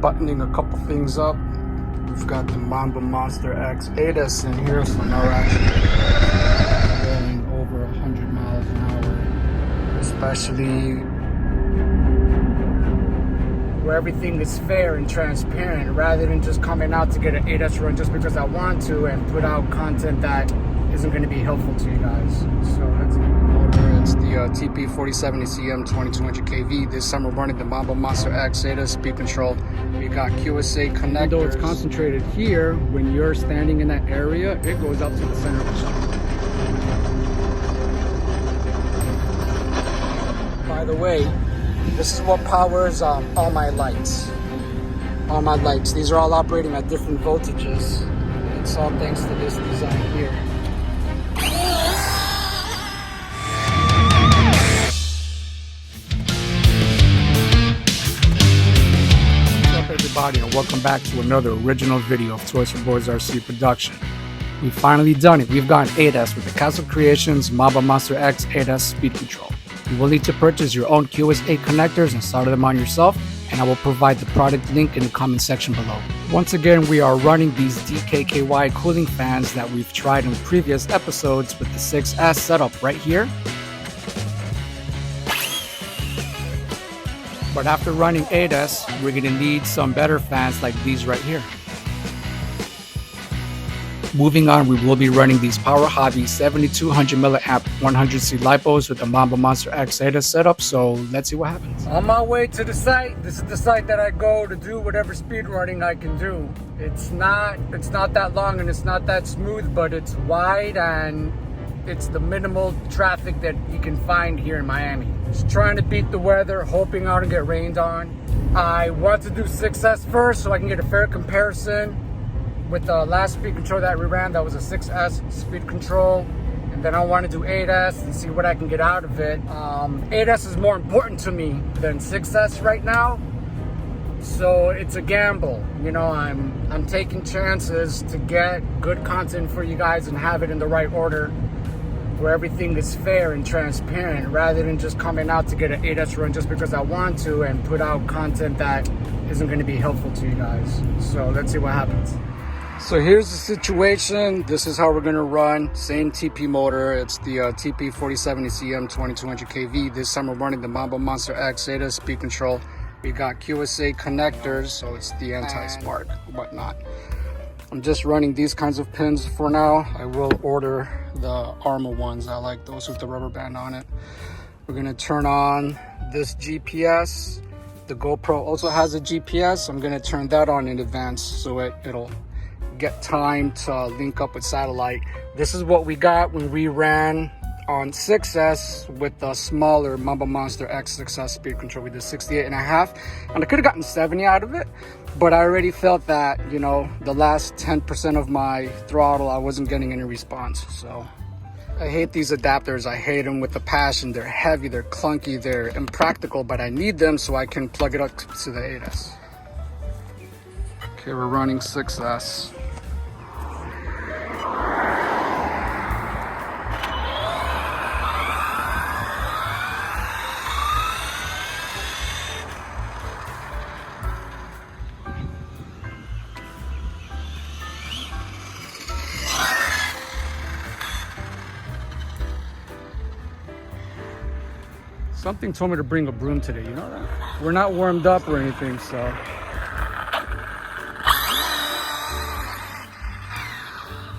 buttoning a couple things up. We've got the Mamba Monster X ADAS in here, so now we're actually going over 100 miles an hour, especially where everything is fair and transparent, rather than just coming out to get an ADAS run just because I want to and put out content that isn't going to be helpful to you guys. So that's motor. It's the TP-4070cm 2200 kV. This time we're running the Mamba Monster X ADAS speed control. We got QSA connectors. Though it's concentrated here, when you're standing in that area, it goes up to the center of the street. By the way, this is what powers all my lights. All my lights. These are all operating at different voltages. It's all thanks to this design here. Everybody, and welcome back to another original video of Toys for Boys RC production. We've finally done it. We've gotten ADAS with the Castle Creations Mamba Monster X ADAS speed control. You will need to purchase your own QSA connectors and solder them on yourself, and I will provide the product link in the comment section below. Once again, we are running these DKKY cooling fans that we've tried in previous episodes with the 6S setup right here. But after running ADAS, we're going to need some better fans like these right here. Moving on, we will be running these Power Hobby 7200 milliamp 100C LiPos with the Mamba Monster X ADAS setup, so let's see what happens. On my way to the site, this is the site that I go to do whatever speed running I can do. It's not that long and it's not that smooth, but it's wide and it's the minimal traffic that you can find here in Miami. Just trying to beat the weather, hoping I don't get rained on. I want to do 6S first so I can get a fair comparison with the last speed control that we ran. That was a 6S speed control. And then I want to do ADAS and see what I can get out of it. ADAS is more important to me than 6S right now. So it's a gamble. You know, I'm taking chances to get good content for you guys and have it in the right order, where everything is fair and transparent, rather than just coming out to get an ADAS run just because I want to and put out content that isn't going to be helpful to you guys. So let's see what happens. So here's the situation. This is how we're going to run. Same TP motor. It's the TP-4070cm 2200 kV. This time we're running the Mamba Monster X ADAS speed control. We got QSA connectors, so it's the anti-spark, whatnot. I'm just running these kinds of pins for now. I will order the Arma ones. I like those with the rubber band on it. We're gonna turn on this GPS. The GoPro also has a GPS. I'm gonna turn that on in advance so it'll get time to link up with satellite. This is what we got when we ran on 6S with the smaller Mamba Monster X 6S speed control. We did 68.5, and I could have gotten 70 out of it, but I already felt that, you know, the last 10% of my throttle, I wasn't getting any response. So I hate these adapters. I hate them with a passion. They're heavy, they're clunky, they're impractical, but I need them so I can plug it up to the ADAS. Okay, we're running 6S. Something told me to bring a broom today, you know that? We're not warmed up or anything, so.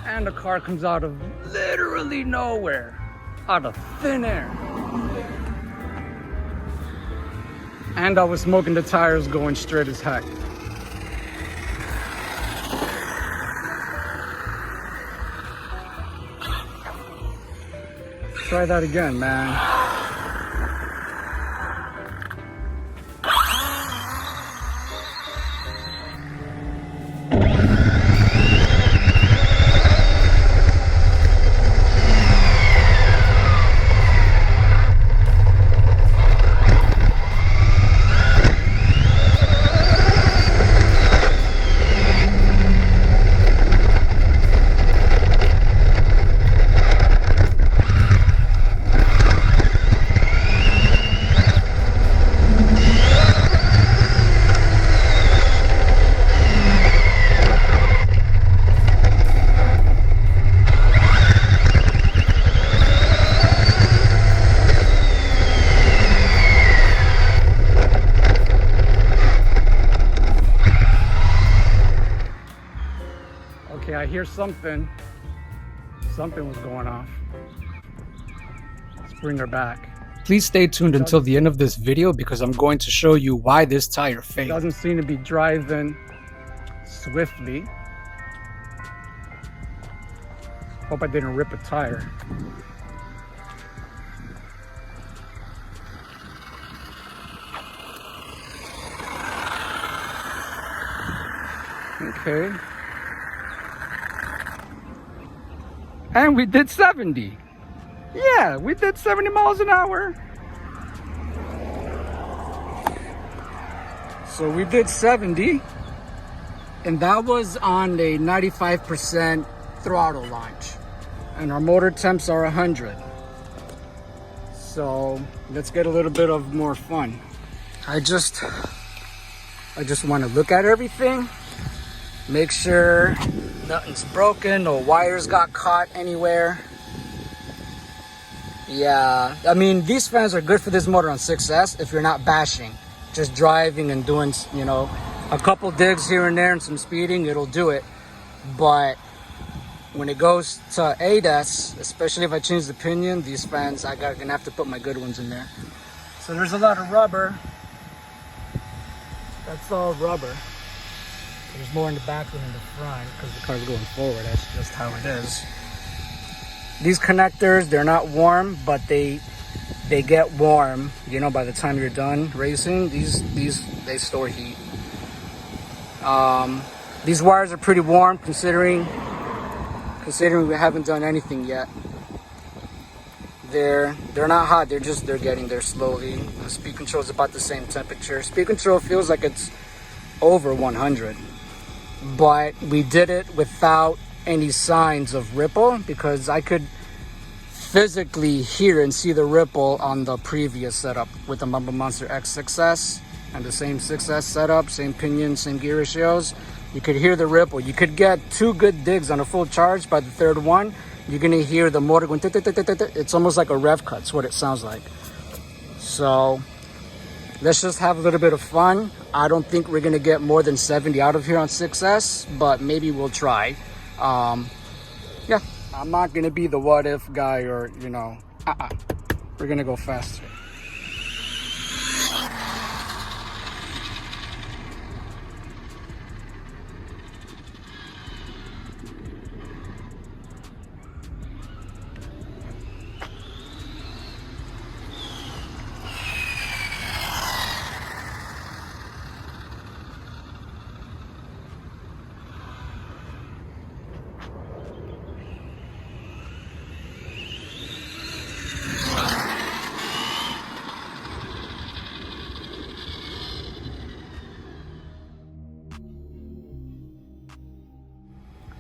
And the car comes out of literally nowhere, out of thin air. And I was smoking the tires going straight as heck. Try that again, man. hear something. Something was going off. Let's bring her back. Please stay tuned until the end of this video because I'm going to show you why this tire failed. Doesn't seem to be driving swiftly. Hope I didn't rip a tire. Okay. And we did 70. Yeah, we did 70 miles an hour. So we did 70. And that was on a 95% throttle launch. And our motor temps are 100. So let's get a little bit of more fun. I just want to look at everything. Make sure nothing's broken, no wires got caught anywhere. Yeah, I mean, these fans are good for this motor on 6S if you're not bashing. Just driving and doing, you know, a couple digs here and there and some speeding, it'll do it. But when it goes to ADAS, especially if I change the pinion, these fans, gonna have to put my good ones in there. So there's a lot of rubber. That's all rubber. There's more in the back than in the front because the car's going forward. That's just how it is. These connectors, they're not warm, but they get warm, you know, by the time you're done racing. They store heat. These wires are pretty warm considering we haven't done anything yet. They're not hot, they're getting there slowly. The speed control is about the same temperature. Speed control feels like it's over 100. But we did it without any signs of ripple because I could physically hear and see the ripple on the previous setup with the Mamba Monster X6S and the same 6S setup, same pinion, same gear ratios. You could hear the ripple. You could get 2 good digs on a full charge. By the third one, you're gonna hear the motor going. It's almost like a rev cut. It's what it sounds like. So let's just have a little bit of fun. I don't think we're gonna get more than 70 out of here on 6S, but maybe we'll try. Yeah, I'm not gonna be the what if guy or, you know, we're gonna go faster.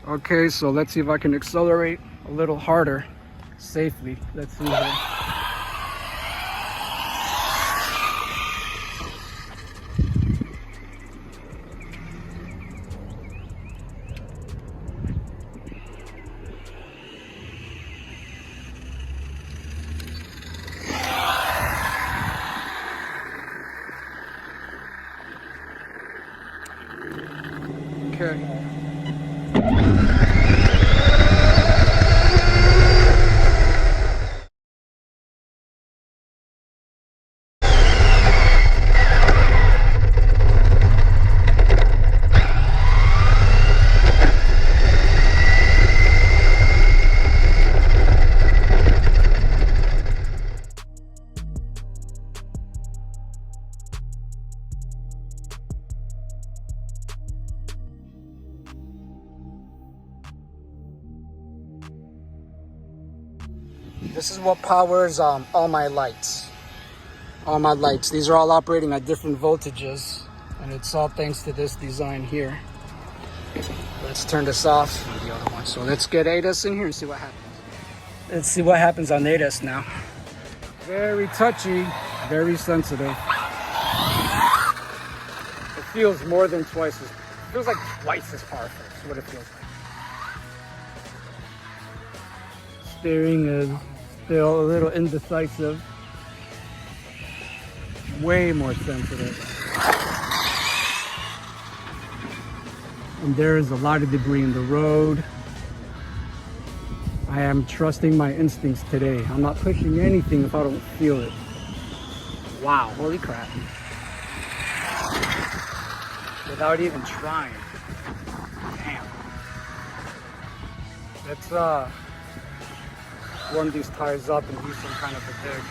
Okay, so let's see if I can accelerate a little harder safely. Let's see here. Okay. This is what powers all my lights. All my lights. These are all operating at different voltages, and it's all thanks to this design here. Let's turn this off. The other one. So let's get ADAS in here and see what happens. Let's see what happens on ADAS now. Very touchy, very sensitive. It feels more than twice as. It feels like twice as powerful. That's what it feels like. Steering is still a little indecisive. Way more sensitive. And there is a lot of debris in the road. I am trusting my instincts today. I'm not pushing anything if I don't feel it. Wow, holy crap. Without even trying. Damn. Let's warm these tires up and do some kind of a dig.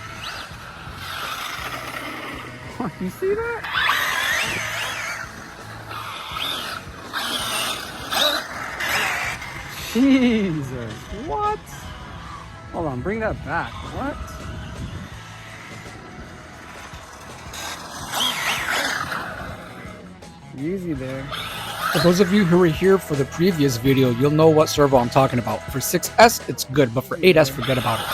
You see that? Jesus, what? Hold on, bring that back. What? Easy there. For those of you who were here for the previous video, you'll know what servo I'm talking about. For 6S, it's good, but for 8S, forget about it.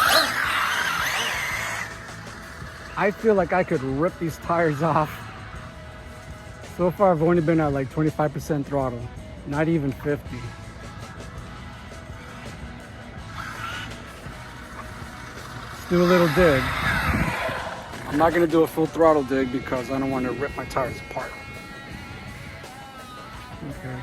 I feel like I could rip these tires off. So far, I've only been at like 25% throttle, not even 50. Let's do a little dig. I'm not gonna do a full throttle dig because I don't want to rip my tires apart. Okay.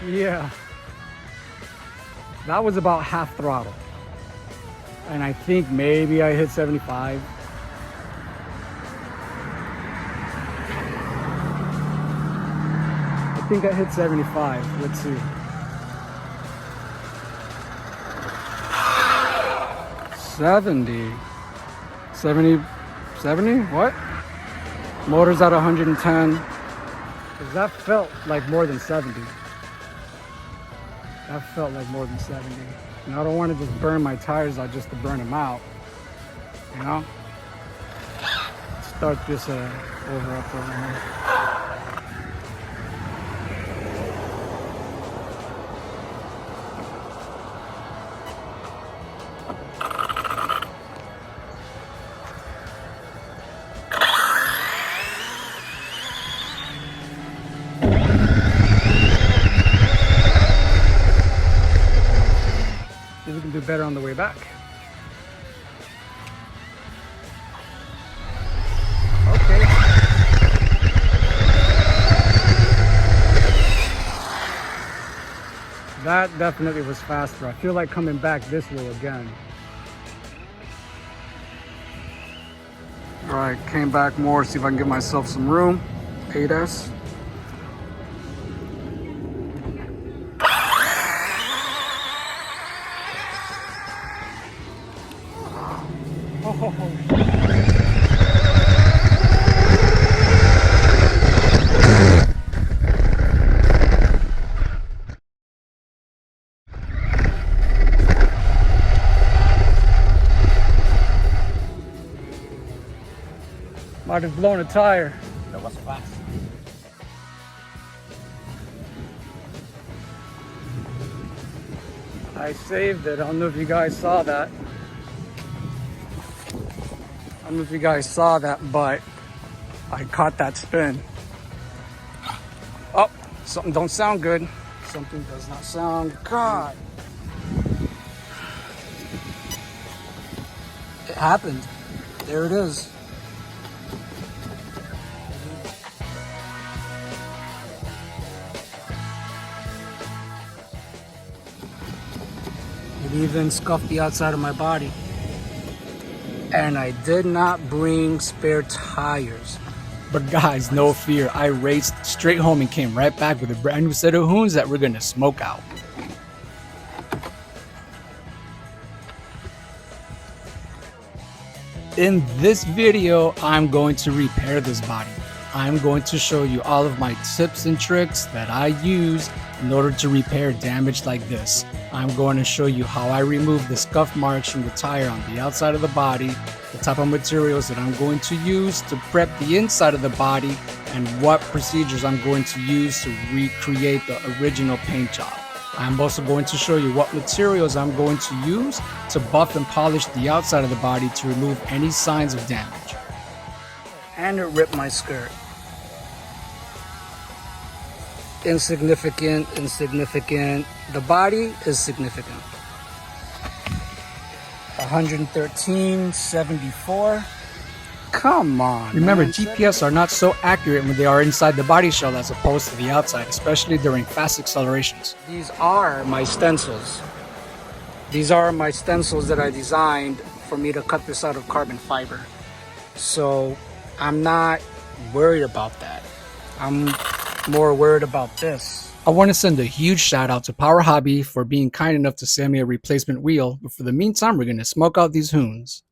Yeah, that was about half throttle. And I think maybe I hit 75. I think I hit 75. Let's see. 70. 70? What? Motor's at 110. Because that felt like more than 70. That felt like more than 70. And I don't want to just burn my tires out just to burn them out. You know? Start this over up over here. We can do better on the way back. Okay. That definitely was faster. I feel like coming back this way again. All right, came back more, see if I can give myself some room. 8S. Might have blown a tire. That was fast. I saved it. I don't know if you guys saw that. I don't know if you guys saw that, but I caught that spin. Oh, something don't sound good. Something does not sound good. It happened. There it is. It even scuffed the outside of my body. And I did not bring spare tires. But guys, no fear. I raced straight home and came right back with a brand new set of hoons that we're gonna smoke out. In this video, I'm going to repair this body. I'm going to show you all of my tips and tricks that I use in order to repair damage like this. I'm going to show you how I remove the scuff marks from the tire on the outside of the body, the type of materials that I'm going to use to prep the inside of the body, and what procedures I'm going to use to recreate the original paint job. I'm also going to show you what materials I'm going to use to buff and polish the outside of the body to remove any signs of damage. And it ripped my skirt. insignificant. The body is significant. 113.74. Come on. Remember, man. GPS are not so accurate when they are inside the body shell as opposed to the outside, especially during fast accelerations. These are my stencils. These are my stencils that I designed for me to cut this out of carbon fiber. So I'm not worried about that. I'm more worried about this. I want to send a huge shout out to Power Hobby for being kind enough to send me a replacement wheel, but for the meantime, we're going to smoke out these hoons.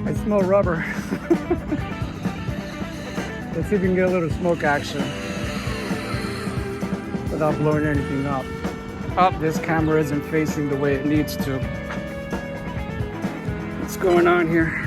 I smell rubber. Let's see if we can get a little smoke action without blowing anything up. Oh, this camera isn't facing the way it needs to. What's going on here?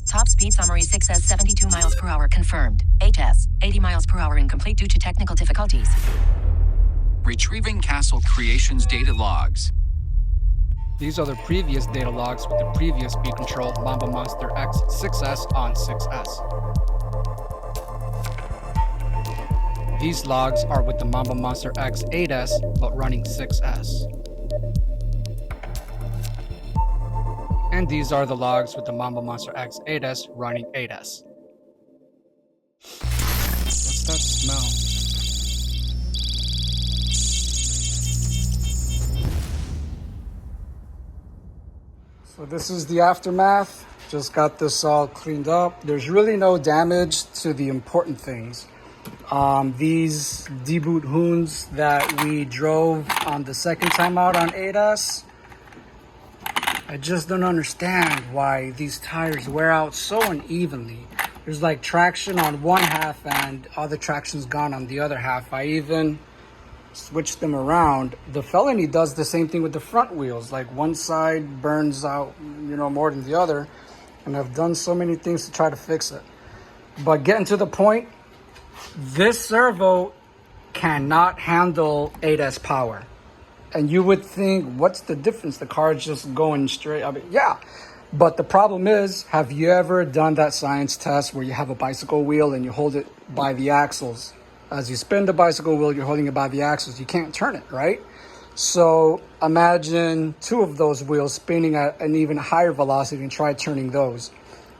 Top speed summary 6S 72 miles per hour confirmed. 8S 80 miles per hour incomplete due to technical difficulties. Retrieving Castle Creations data logs. These are the previous data logs with the previous speed control Mamba Monster X 6S on 6S. These logs are with the Mamba Monster X 8S but running 6S. And these are the logs with the Mamba Monster X 8S running 8S. What's that smell? So this is the aftermath. Just got this all cleaned up. There's really no damage to the important things. These deboot hoons that we drove on the second time out on 8S, I just don't understand why these tires wear out so unevenly. There's like traction on one half and other traction's gone on the other half. I even switched them around. The Felony does the same thing with the front wheels. Like one side burns out, more than the other. And I've done so many things to try to fix it. But getting to the point, this servo cannot handle 8S power. And you would think, what's the difference? The car is just going straight. I mean, yeah. But the problem is, have you ever done that science test where you have a bicycle wheel and you hold it by the axles? As you spin the bicycle wheel, you're holding it by the axles. You can't turn it, right? So imagine two of those wheels spinning at an even higher velocity and try turning those.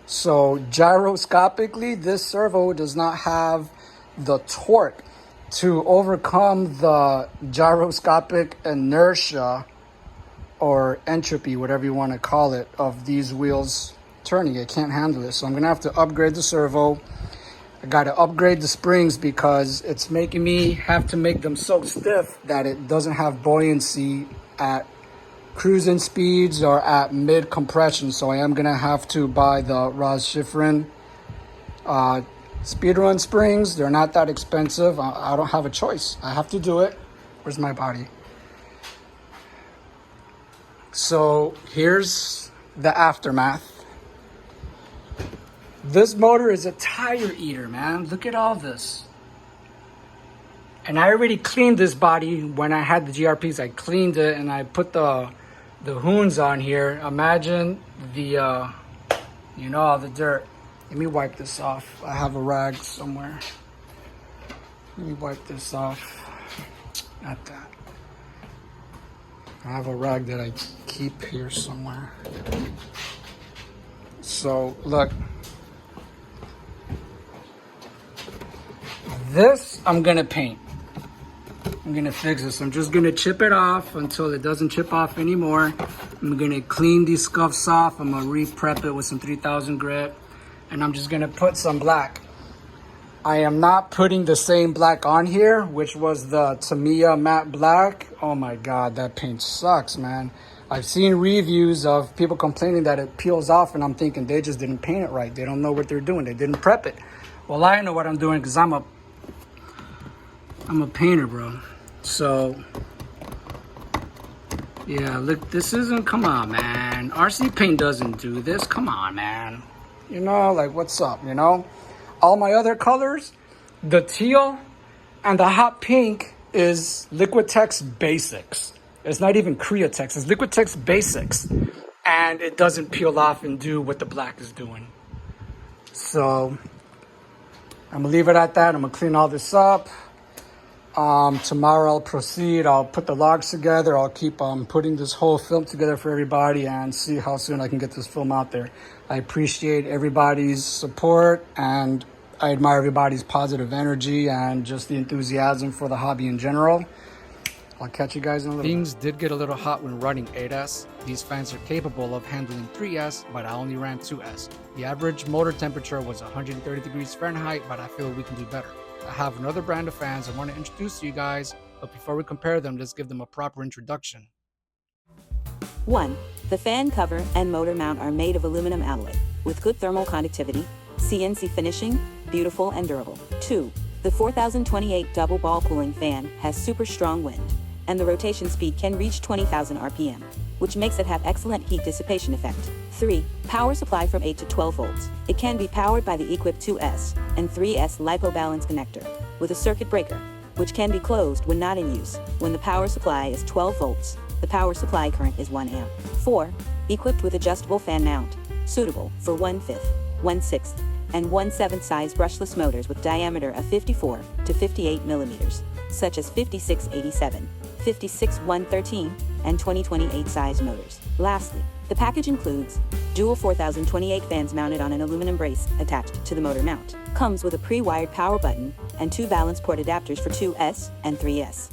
So gyroscopically, this servo does not have the torque to overcome the gyroscopic inertia or entropy, whatever you want to call it, of these wheels turning. It can't handle it. So I'm going to have to upgrade the servo. I got to upgrade the springs because it's making me have to make them so stiff that it doesn't have buoyancy at cruising speeds are at mid compression, so I am gonna have to buy the Ross Schifrin speedrun springs. They're not that expensive. I don't have a choice. I have to do it. Where's my body? So here's the aftermath. This motor is a tire eater, man. Look at all this. And I already cleaned this body when I had the GRPs. I cleaned it and I put the hoons on here. Imagine the, you know, all the dirt. Let me wipe this off. I have a rag somewhere. Let me wipe this off. Not that. I have a rag that I keep here somewhere. So, look. This I'm gonna paint. I'm gonna fix this. I'm just gonna chip it off until it doesn't chip off anymore. I'm gonna clean these scuffs off. I'm gonna re-prep it with some 3000 grit. And I'm just gonna put some black. I am not putting the same black on here, which was the Tamiya matte black. Oh my God, that paint sucks, man. I've seen reviews of people complaining that it peels off, and I'm thinking they just didn't paint it right. They don't know what they're doing. They didn't prep it. Well, I know what I'm doing because I'm a painter, bro. So, yeah, look, this isn't, come on, man. RC Paint doesn't do this. Come on, man. You know, like, what's up, you know? All my other colors, the teal and the hot pink is Liquitex Basics. It's not even Createx, it's Liquitex Basics. And it doesn't peel off and do what the black is doing. So, I'm gonna leave it at that. I'm gonna clean all this up. Tomorrow I'll proceed. I'll put the logs together. I'll keep putting this whole film together for everybody and see how soon I can get this film out there. I appreciate everybody's support and I admire everybody's positive energy and just the enthusiasm for the hobby in general. I'll catch you guys in a little bit. Things did get a little hot when running 8S. These fans are capable of handling 3S, but I only ran 2S. The average motor temperature was 130 degrees Fahrenheit, but I feel we can do better. I have another brand of fans I want to introduce to you guys, but before we compare them, let's give them a proper introduction. 1. The fan cover and motor mount are made of aluminum alloy, with good thermal conductivity, CNC finishing, beautiful and durable. 2. The 4028 double ball cooling fan has super strong wind, and the rotation speed can reach 20,000 RPM, which makes it have excellent heat dissipation effect. 3. Power supply from 8 to 12 volts. It can be powered by the Equip 2S and 3S LiPo balance connector, with a circuit breaker, which can be closed when not in use. When the power supply is 12 volts, the power supply current is 1 amp. 4. Equipped with adjustable fan mount, suitable for 1/5, 1/6, and 1/7 size brushless motors with diameter of 54 to 58 millimeters, such as 5687, 56113, and 2028 size motors. Lastly, the package includes dual 4028 fans mounted on an aluminum brace attached to the motor mount. Comes with a pre-wired power button and 2 balance port adapters for 2S and 3S.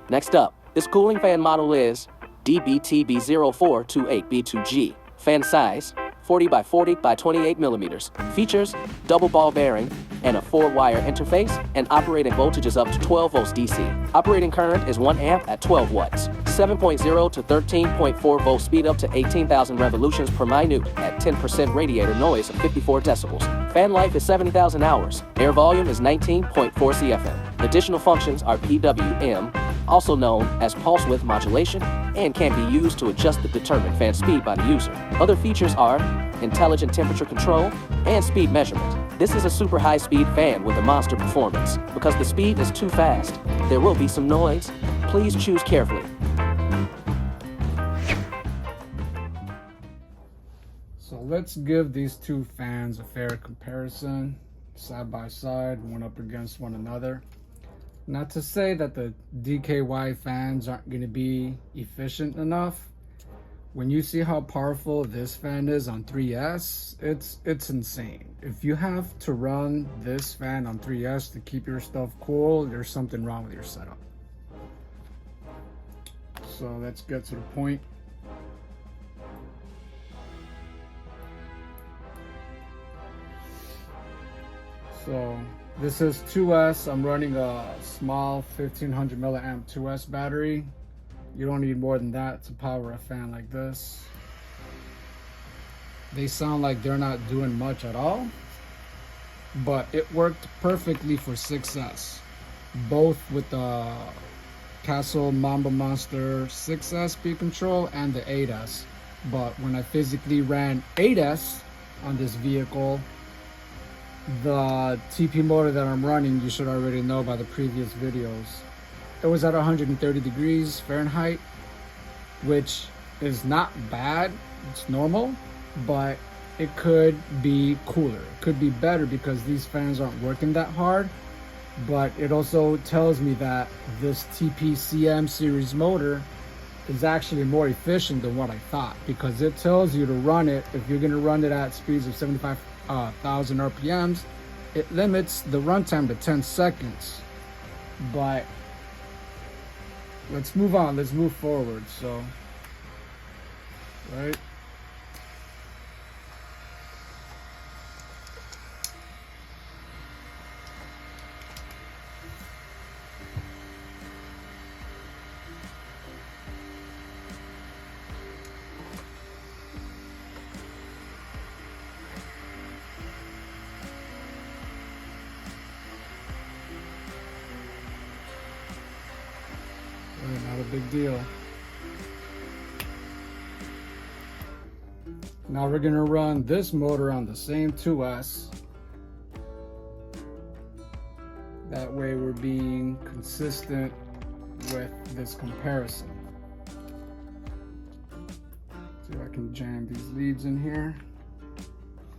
Next up, this cooling fan model is DBTB0428B2G. Fan size, 40 by 40 by 28 millimeters. Features, double ball bearing, and a 4-wire interface, and operating voltage is up to 12 volts DC. Operating current is 1 amp at 12 watts. 7.0 to 13.4 volt speed up to 18,000 revolutions per minute at 10% radiator noise of 54 decibels. Fan life is 70,000 hours. Air volume is 19.4 CFM. Additional functions are PWM, also known as pulse width modulation, and can be used to adjust the determined fan speed by the user. Other features are intelligent temperature control and speed measurement. This is a super high-speed fan with a monster performance. Because the speed is too fast, there will be some noise. Please choose carefully. So let's give these two fans a fair comparison, side by side, one up against one another. Not to say that the DKY fans aren't going to be efficient enough. When you see how powerful this fan is on 3S, it's insane. If you have to run this fan on 3S to keep your stuff cool, there's something wrong with your setup. So let's get to the point. So this is 2S. I'm running a small 1500 milliamp 2S battery. You don't need more than that to power a fan like this. They sound like they're not doing much at all, but it worked perfectly for 6S, both with the Castle Mamba Monster 6S speed control and the 8S. But when I physically ran 8S on this vehicle, the TP motor that I'm running, you should already know by the previous videos, it was at 130 degrees Fahrenheit, which is not bad, it's normal, but it could be cooler. It could be better because these fans aren't working that hard. But it also tells me that this TP-CM series motor is actually more efficient than what I thought, because it tells you to run it, if you're going to run it at speeds of 75,000 RPMs, it limits the runtime to 10 seconds. But let's move on, let's move forward. So, right. Not a big deal. Now we're gonna run this motor on the same 2S. That way we're being consistent with this comparison. See if I can jam these leads in here,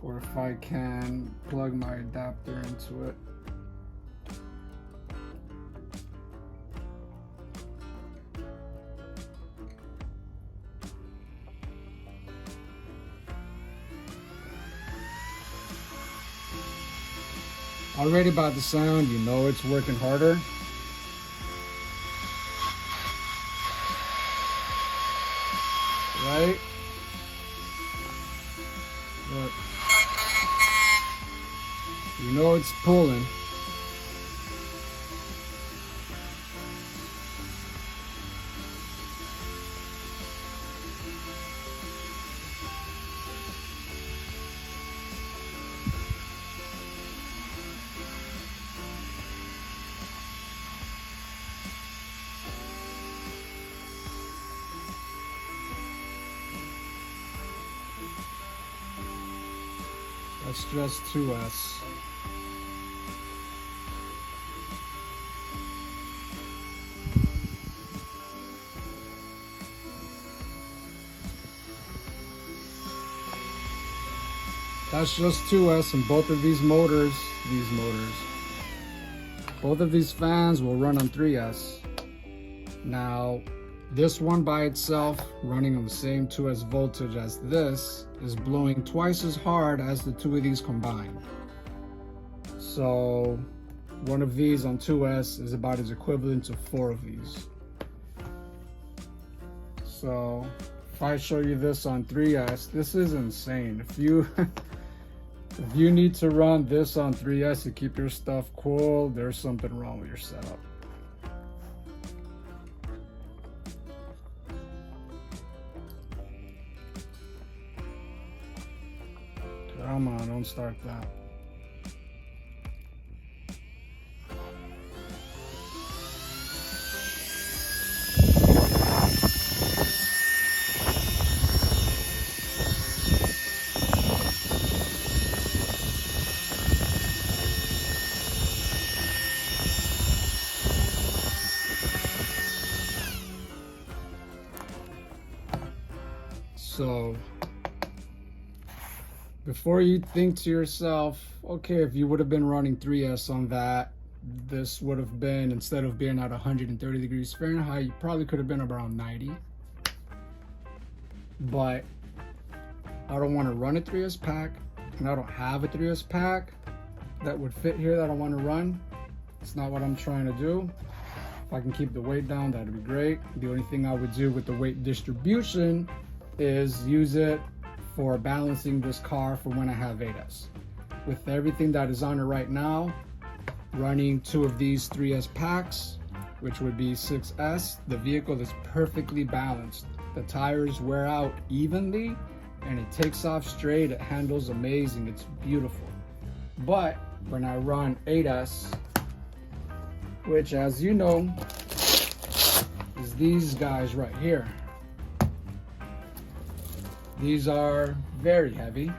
or if I can plug my adapter into it. Already by the sound, you know it's working harder. Right? Look. You know it's pulling. That's just 2S. That's just 2S, and both of these motors, both of these fans will run on 3S. Now, this one by itself, running on the same 2S voltage as this, is blowing twice as hard as the two of these combined. So one of these on 2S is about as equivalent to 4 of these. So if I show you this on 3S, this is insane. If you if you need to run this on 3S to keep your stuff cool, there's something wrong with your setup. Come on, don't start that. So before you think to yourself, okay, if you would have been running 3S on that, this would have been, instead of being at 130 degrees Fahrenheit, you probably could have been around 90. But I don't want to run a 3S pack, and I don't have a 3S pack that would fit here that I want to run. It's not what I'm trying to do. If I can keep the weight down, that'd be great. The only thing I would do with the weight distribution is use it for balancing this car for when I have 8S. With everything that is on it right now, running 2 of these 3S packs which would be 6S, the vehicle is perfectly balanced. The tires wear out evenly and it takes off straight. It handles amazing. It's beautiful. But when I run 8S, which as you know is these guys right here, these are very heavy,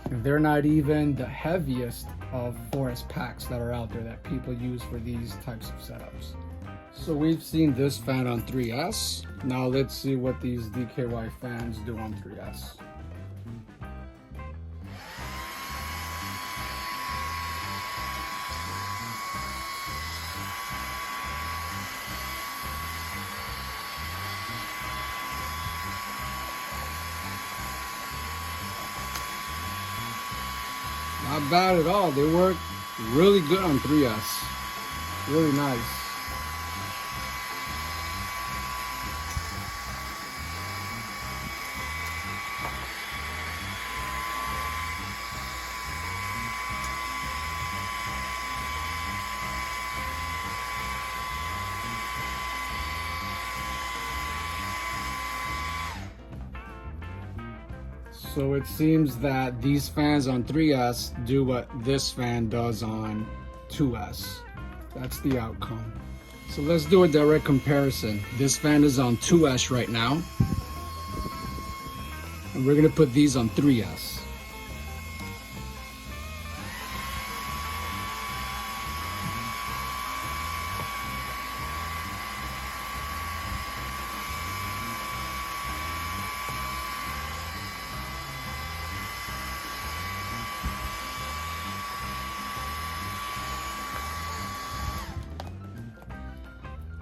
and they're not even the heaviest of forest packs that are out there that people use for these types of setups. So we've seen this fan on 3S. Now let's see what these DKY fans do on 3S. Not bad at all. They work really good on 3S. Really nice. So it seems that these fans on 3S do what this fan does on 2S. That's the outcome. So let's do a direct comparison. This fan is on 2S right now, and we're gonna put these on 3S.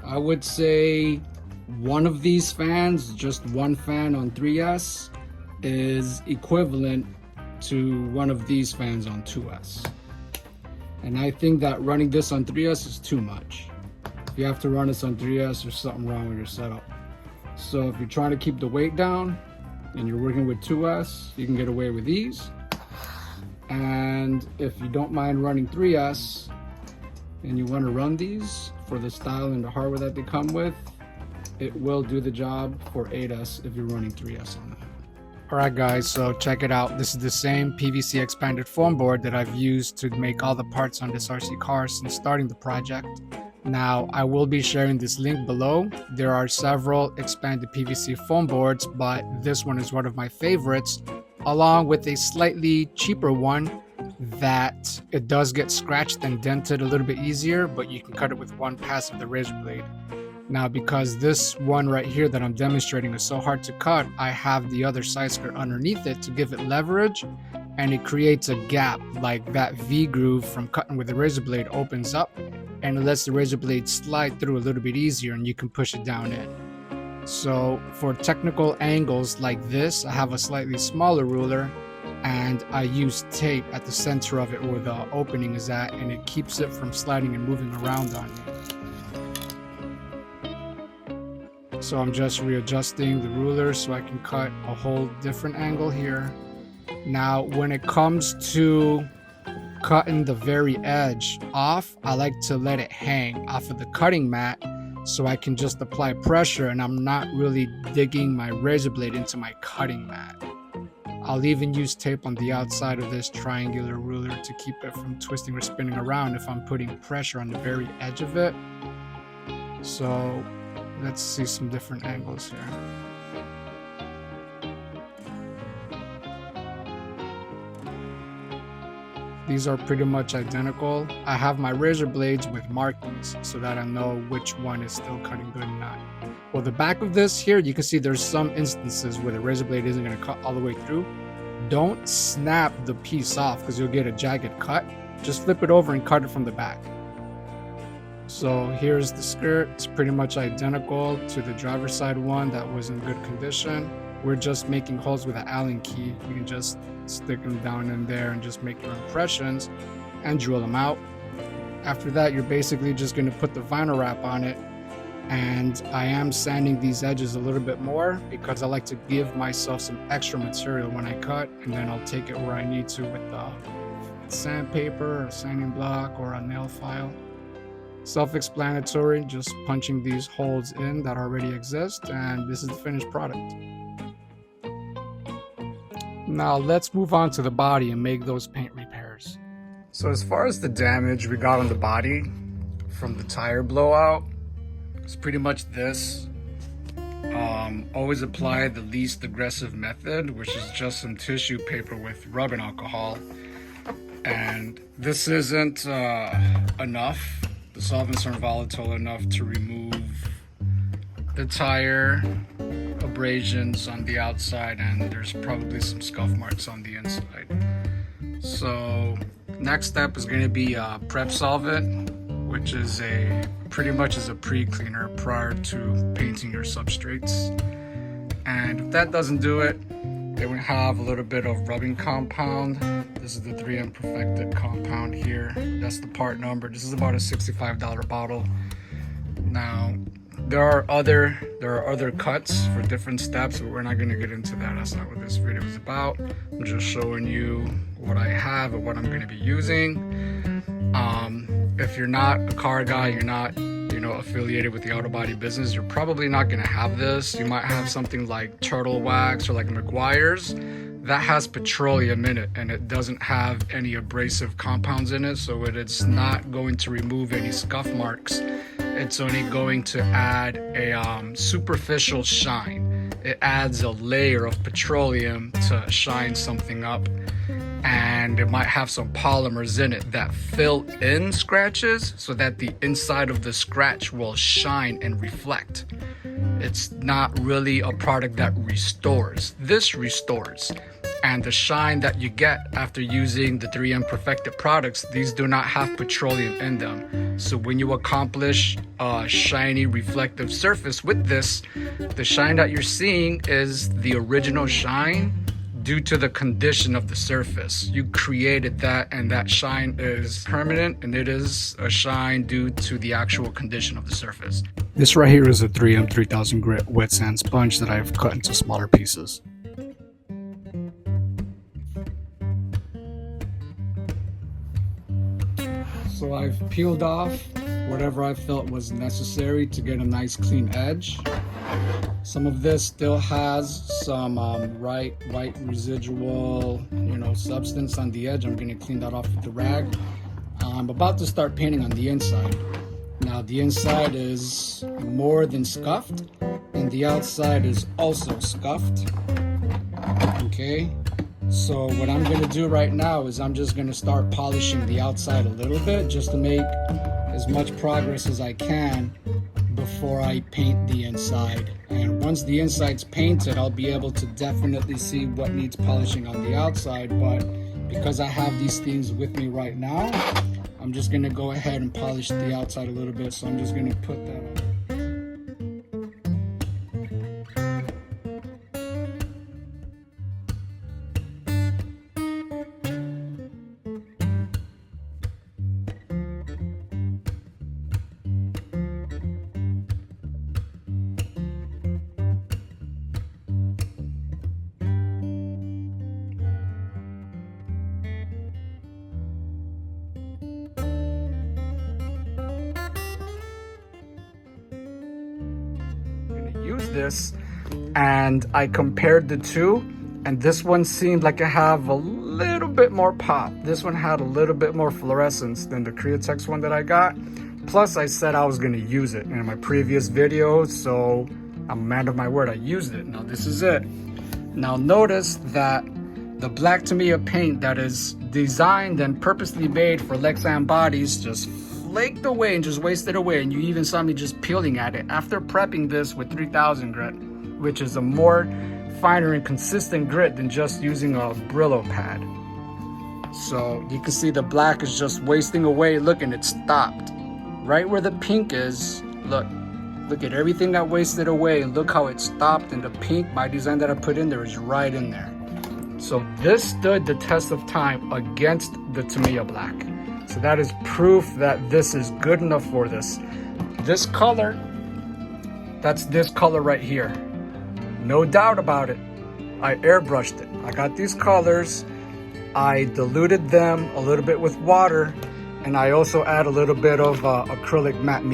I would say one of these fans, just one fan on 3S, is equivalent to one of these fans on 2S. And I think that running this on 3S is too much. If you have to run this on 3S, there's something wrong with your setup. So if you're trying to keep the weight down and you're working with 2S, you can get away with these. And if you don't mind running 3S and you want to run these for the style and the hardware that they come with, it will do the job for 8S if you're running 3S on that. Alright guys, so check it out. This is the same PVC expanded foam board that I've used to make all the parts on this RC car since starting the project. Now, I will be sharing this link below. There are several expanded PVC foam boards, but this one is one of my favorites, along with a slightly cheaper one that it does get scratched and dented a little bit easier, but you can cut it with one pass of the razor blade. Now, because this one right here that I'm demonstrating is so hard to cut, I have the other side skirt underneath it to give it leverage, and it creates a gap, like that V groove from cutting with the razor blade opens up and it lets the razor blade slide through a little bit easier, and you can push it down in. So for technical angles like this, I have a slightly smaller ruler, and I use tape at the center of it where the opening is at, and it keeps it from sliding and moving around on me. So I'm just readjusting the ruler so I can cut a whole different angle here. Now, when it comes to cutting the very edge off, I like to let it hang off of the cutting mat so I can just apply pressure and I'm not really digging my razor blade into my cutting mat. I'll even use tape on the outside of this triangular ruler to keep it from twisting or spinning around if I'm putting pressure on the very edge of it. So let's see some different angles here. These are pretty much identical. I have my razor blades with markings so that I know which one is still cutting good and not. Well, the back of this here, you can see there's some instances where the razor blade isn't going to cut all the way through. Don't snap the piece off because you'll get a jagged cut. Just flip it over and cut it from the back. So here's the skirt. It's pretty much identical to the driver's side one that was in good condition. We're just making holes with an Allen key. You can just stick them down in there and just make your impressions and drill them out. After that, you're basically just going to put the vinyl wrap on it, and I am sanding these edges a little bit more because I like to give myself some extra material when I cut, and then I'll take it where I need to with the sandpaper or sanding block or a nail file. Self-explanatory, just punching these holes in that already exist, and this is the finished product. Now let's move on to the body and make those paint repairs. So as far as the damage we got on the body from the tire blowout, it's pretty much this. Always apply the least aggressive method, which is just some tissue paper with rubbing alcohol. And this isn't enough. The solvents aren't volatile enough to remove the tire abrasions on the outside, and there's probably some scuff marks on the inside. So next step is going to be prep solvent, which is pretty much a pre-cleaner prior to painting your substrates. And if that doesn't do it, then we have a little bit of rubbing compound. This is the 3M Perfected compound here. That's the part number. This is about a $65 bottle. Now, there are other cuts for different steps, but we're not going to get into that. That's not what this video is about. I'm just showing you what I have and what I'm going to be using. If you're not a car guy, you're not affiliated with the auto body business, you're probably not going to have this. You might have something like Turtle Wax or like McGuire's that has petroleum in it, and it doesn't have any abrasive compounds in it, so it's not going to remove any scuff marks. It's only going to add a superficial shine. It adds a layer of petroleum to shine something up, and it might have some polymers in it that fill in scratches so that the inside of the scratch will shine and reflect. It's not really a product that restores. This restores. And the shine that you get after using the 3M Perfected products, these do not have petroleum in them. So when you accomplish a shiny reflective surface with this, the shine that you're seeing is the original shine due to the condition of the surface. You created that, and that shine is permanent, and it is a shine due to the actual condition of the surface. This right here is a 3M 3000 grit wet sand sponge that I've cut into smaller pieces. So I've peeled off whatever I felt was necessary to get a nice clean edge. Some of this still has some white residual, substance on the edge. I'm going to clean that off with the rag. I'm about to start painting on the inside. Now the inside is more than scuffed, and the outside is also scuffed. Okay. So what I'm going to do right now is I'm just going to start polishing the outside a little bit just to make as much progress as I can before I paint the inside. And once the inside's painted, I'll be able to definitely see what needs polishing on the outside. But because I have these things with me right now, I'm just going to go ahead and polish the outside a little bit. So I'm just going to put that on. Use this, and I compared the two, and this one seemed like it have a little bit more pop. This one had a little bit more fluorescence than the Createx one that I got. Plus I said I was going to use it in my previous video, so I'm a man of my word. I used it. Now this is it. Now notice that the black Tamiya paint that is designed and purposely made for Lexan bodies just flaked away and just wasted away, and you even saw me just peeling at it after prepping this with 3000 grit, which is a more finer and consistent grit than just using a Brillo pad. So you can see the black is just wasting away. Look, and it stopped right where the pink is. Look at everything that wasted away, and look how it stopped, and the pink, my design that I put in there, is right in there. So this stood the test of time against the Tamiya black. So that is proof that this is good enough for this. This color, that's this color right here. No doubt about it. I airbrushed it. I got these colors. I diluted them a little bit with water, And I also add a little bit of acrylic matte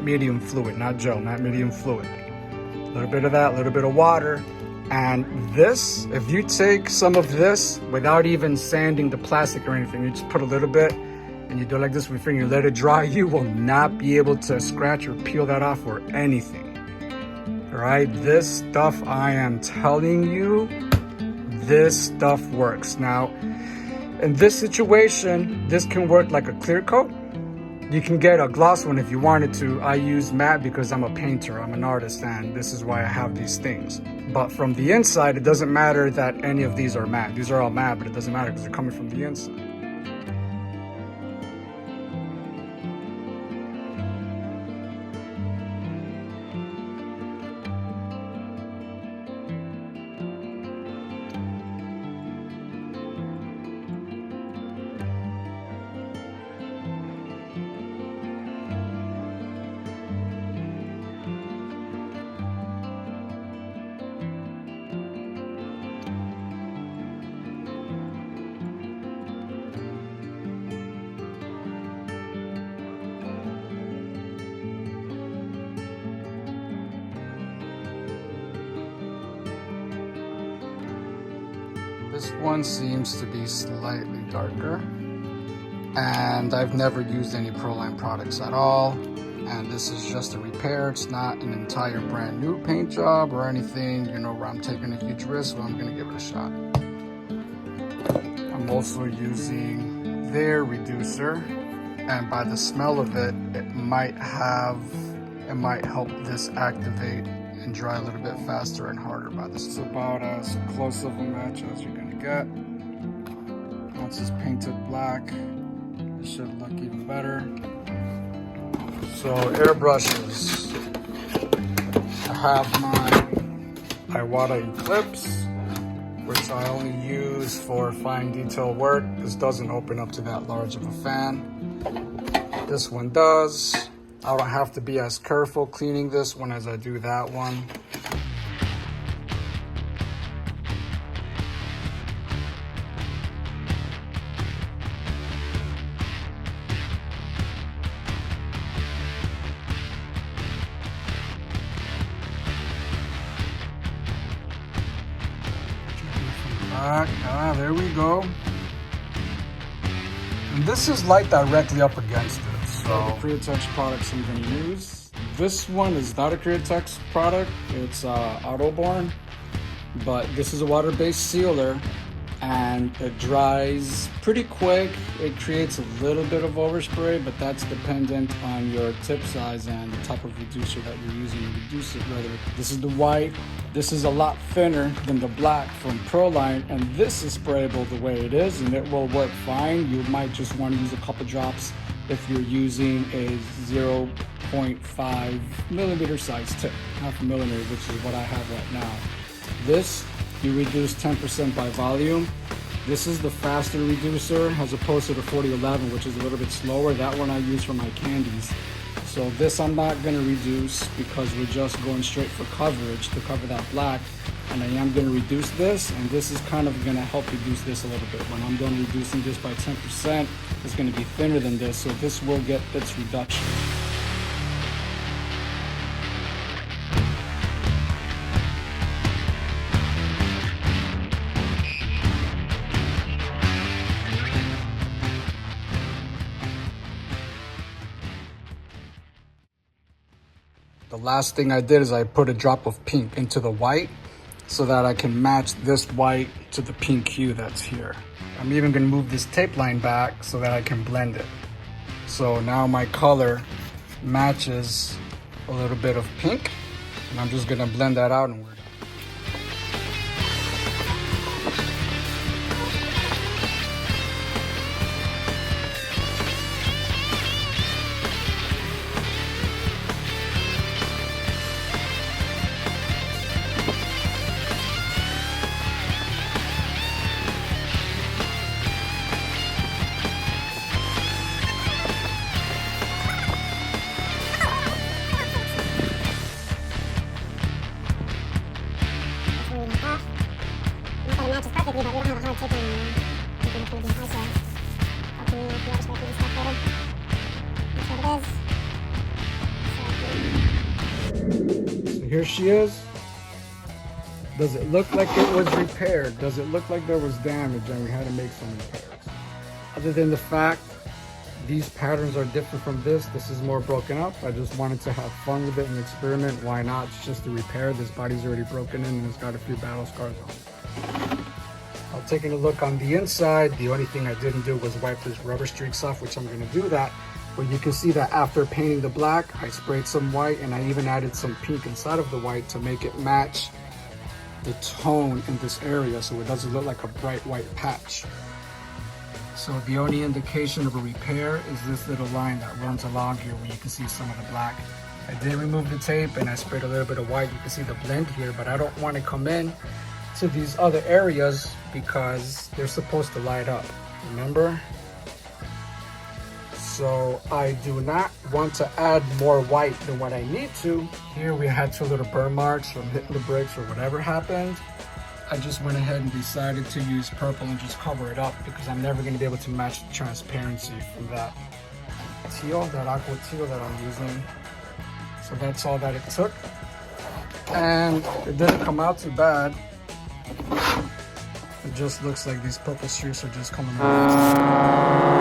medium fluid, not gel, matte medium fluid. A little bit of that, a little bit of water. And this, if you take some of this without even sanding the plastic or anything, you just put a little bit and you do it like this with your finger, you let it dry, you will not be able to scratch or peel that off or anything. All right, this stuff, I am telling you, this stuff works. Now, in this situation, this can work like a clear coat. You can get a gloss one if you wanted to. I use matte because I'm a painter, I'm an artist, and this is why I have these things. But from the inside, it doesn't matter that any of these are matte. These are all matte, but it doesn't matter because they're coming from the inside. This one seems to be slightly darker, and I've never used any Proline products at all, and this is just a repair. It's not an entire brand new paint job or anything, you know, where I'm taking a huge risk, so I'm gonna give it a shot. I'm also using their reducer, and by the smell of it, it might help this activate and dry a little bit faster and harder. By this is about as close of a match as you're gonna get. Once it's painted black, it should look even better. So airbrushes, I have my Iwata Eclipse, which I only use for fine detail work. This doesn't open up to that large of a fan. This one does. I don't have to be as careful cleaning this one as I do that one. There we go. And this is light directly up against it. So the Createx products I'm going to use. This one is not a Createx product. It's Autoborn, but this is a water-based sealer, and it dries pretty quick. It creates a little bit of overspray, but that's dependent on your tip size and the type of reducer that you're using to reduce it. Whether this is the white, this is a lot thinner than the black from Proline, and this is sprayable the way it is, and it will work fine. You might just want to use a couple drops if you're using a 0.5 millimeter size tip, half a millimeter, which is what I have right now. This, you reduce 10% by volume. This is the faster reducer as opposed to the 4011, which is a little bit slower. That one I use for my candies. So this I'm not gonna reduce because we're just going straight for coverage to cover that black. And I am gonna reduce this, and this is kind of gonna help reduce this a little bit. When I'm done reducing this by 10%, it's gonna be thinner than this, so this will get its reduction. The last thing I did is I put a drop of pink into the white so that I can match this white to the pink hue that's here. I'm even gonna move this tape line back so that I can blend it. So now my color matches a little bit of pink, and I'm just gonna blend that out and we're done. So here she is. Does it look like it was repaired? Does it look like there was damage and we had to make some repairs? Other than the fact these patterns are different from this is more broken up. I just wanted to have fun with it and experiment. Why not? It's just a repair. This body's already broken in and it's got a few battle scars on it. Now taking a look on the inside, the only thing I didn't do was wipe this rubber streaks off, which I'm going to do that. But you can see that after painting the black, I sprayed some white and I even added some pink inside of the white to make it match the tone in this area so it doesn't look like a bright white patch. So the only indication of a repair is this little line that runs along here where you can see some of the black. I did remove the tape and I sprayed a little bit of white. You can see the blend here, but I don't want to come in to these other areas because they're supposed to light up, remember? So I do not want to add more white than what I need to. Here we had two little burn marks from hitting the bricks or whatever happened. I just went ahead and decided to use purple and just cover it up because I'm never going to be able to match the transparency from that teal, that aqua teal that I'm using. So that's all that it took. And it didn't come out too bad. It just looks like these purple streaks are just coming out.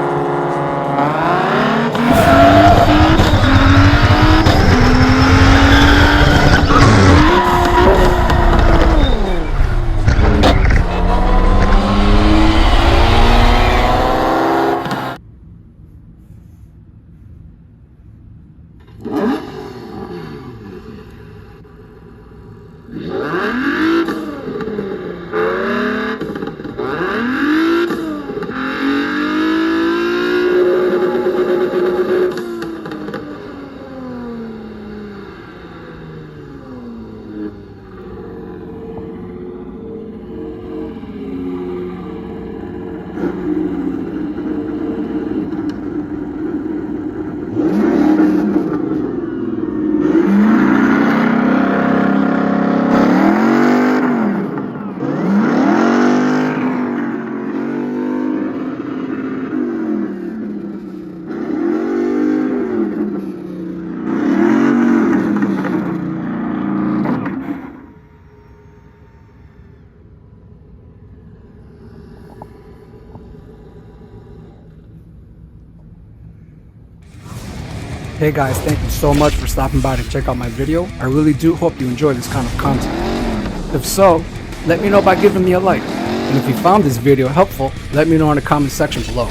Hey guys, thank you so much for stopping by to check out my video. I really do hope you enjoy this kind of content. If so, let me know by giving me a like. And if you found this video helpful, let me know in the comment section below.